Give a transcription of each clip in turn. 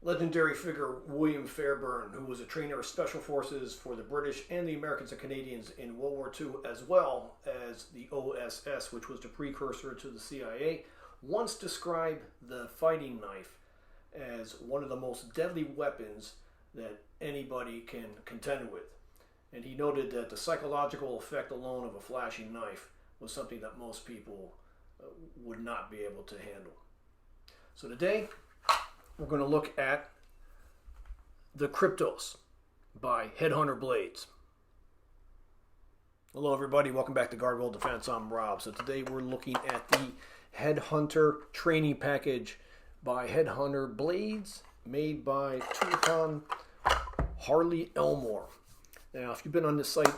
legendary figure William Fairbairn, who was a trainer of special forces for the British and the Americans and Canadians in World War II, as well as the OSS, which was the precursor to the CIA, once described the fighting knife as one of the most deadly weapons that anybody can contend with. And he noted that the psychological effect alone of a flashing knife was something that most people would not be able to handle. So today, we're going to look at the Kryptos by Headhunter Blades. Hello everybody, welcome back to Guardwell Defense. I'm Rob. So today we're looking at the Headhunter training package by Headhunter Blades, made by Tuhan Harley Elmore. Now, if you've been on this site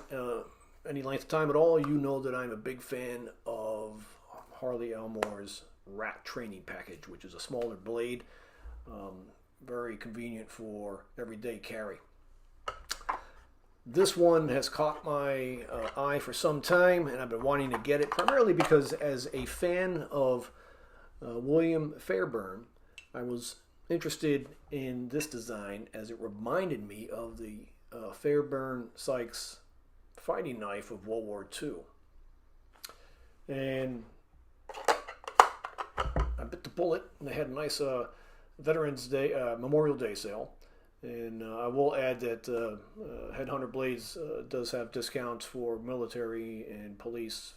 any length of time at all, you know that I'm a big fan of Harley Elmore's Rat training package, which is a smaller blade, very convenient for everyday carry. This one has caught my eye for some time, and I've been wanting to get it primarily because, as a fan of William Fairbairn, I was interested in this design as it reminded me of the Fairbairn Sykes fighting knife of World War II. And I bit the bullet, and they had a nice Veterans Day, Memorial Day sale. And I will add that Headhunter Blades does have discounts for military and police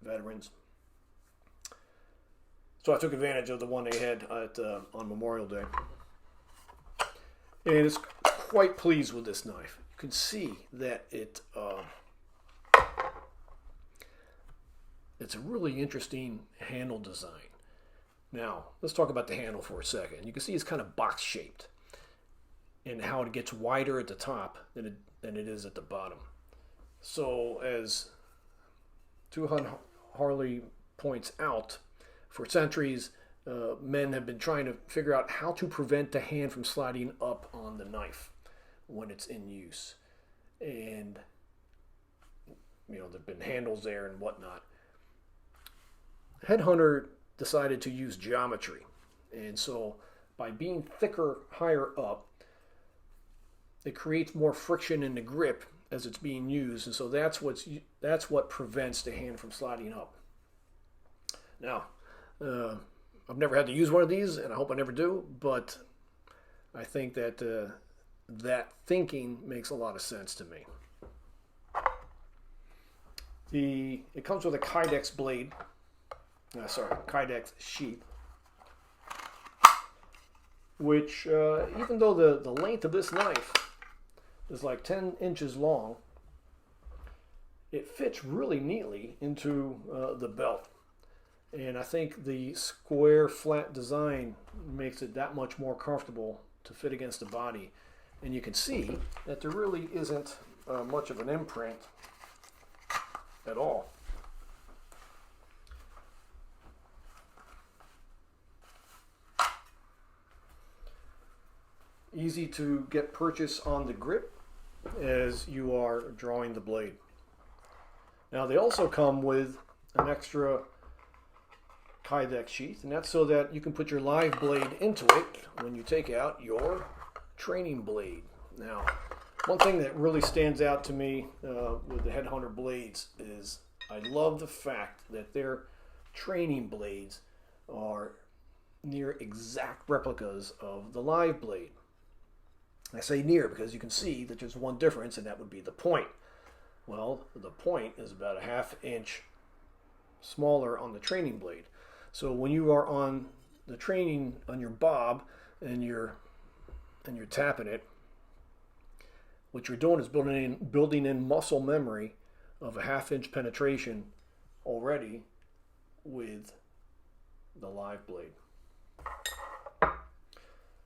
veterans. So I took advantage of the one they had on Memorial Day. And it's quite pleased with this knife. You can see that it's a really interesting handle design. Now, let's talk about the handle for a second. You can see it's kind of box-shaped, and how it gets wider at the top than it is at the bottom. So, as Tuhan Harley points out, for centuries, men have been trying to figure out how to prevent the hand from sliding up on the knife when it's in use. And, you know, there have been handles there and whatnot. Headhunter decided to use geometry. And so, by being thicker higher up, it creates more friction in the grip as it's being used, and so that's what prevents the hand from sliding up. Now, I've never had to use one of these, and I hope I never do, but I think that that thinking makes a lot of sense to me. It comes with a Kydex blade, Kydex sheath, which even though the length of this knife is like 10 inches long, it fits really neatly into the belt. And I think the square flat design makes it that much more comfortable to fit against the body. And you can see that there really isn't much of an imprint at all. Easy to get purchase on the grip as you are drawing the blade. Now, they also come with an extra Kydex sheath, and that's so that you can put your live blade into it when you take out your training blade. Now, one thing that really stands out to me with the Headhunter Blades is I love the fact that their training blades are near exact replicas of the live blade. I say near because you can see that there's one difference, and that would be the point. Well, the point is about a ½ inch smaller on the training blade. So when you are on the training on your bob and you're tapping it, what you're doing is building in muscle memory of a ½ inch penetration already with the live blade.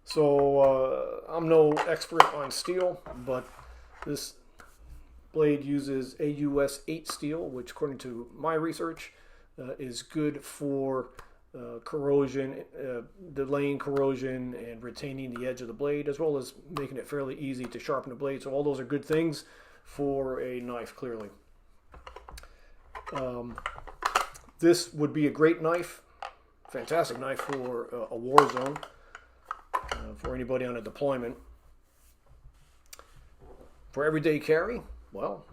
So I'm no expert on steel, but this blade uses AUS 8 steel, which according to my research is good for corrosion, delaying corrosion and retaining the edge of the blade, as well as making it fairly easy to sharpen the blade. So all those are good things for a knife, clearly. This would be a great knife, fantastic knife for a war zone. for anybody on a deployment. For everyday carry, well,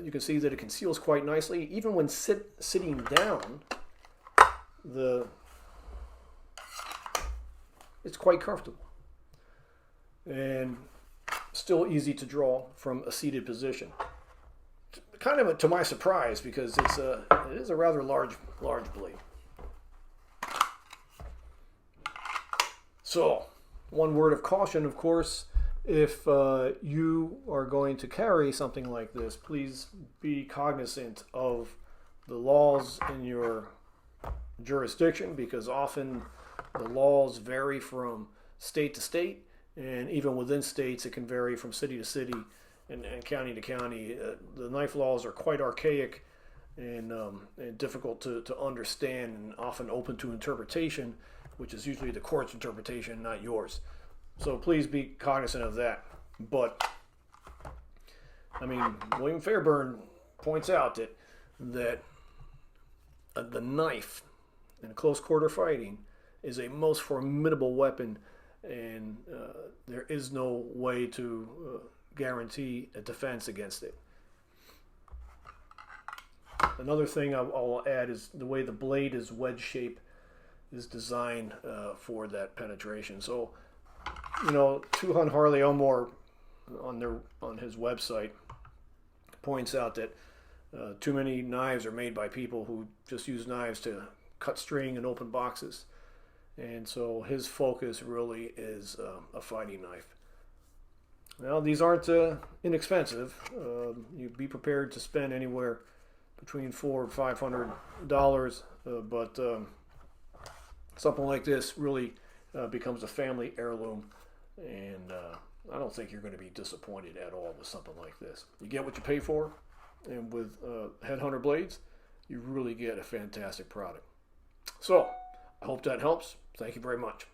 you can see that it conceals quite nicely. Even when sitting down, it's quite comfortable and still easy to draw from a seated position. Kind of to my surprise, because it is a rather large blade. So, one word of caution, of course, if you are going to carry something like this, please be cognizant of the laws in your jurisdiction, because often the laws vary from state to state, and even within states it can vary from city to city and county to county. The knife laws are quite archaic and difficult to understand, and often open to interpretation, which is usually the court's interpretation, not yours. So please be cognizant of that. But, I mean, William Fairburn points out that the knife in close quarter fighting is a most formidable weapon, and there is no way to guarantee a defense against it. Another thing I'll add is the way the blade is wedge shape is designed for that penetration. So, you know, Tuhan Harley Elmore on his website points out that too many knives are made by people who just use knives to cut string and open boxes, and so his focus really is a fighting knife. Now, these aren't inexpensive. You'd be prepared to spend anywhere between $400 and $500, but something like this really becomes a family heirloom, and I don't think you're going to be disappointed at all with something like this. You get what you pay for, and with Headhunter Blades, you really get a fantastic product. So, I hope that helps. Thank you very much.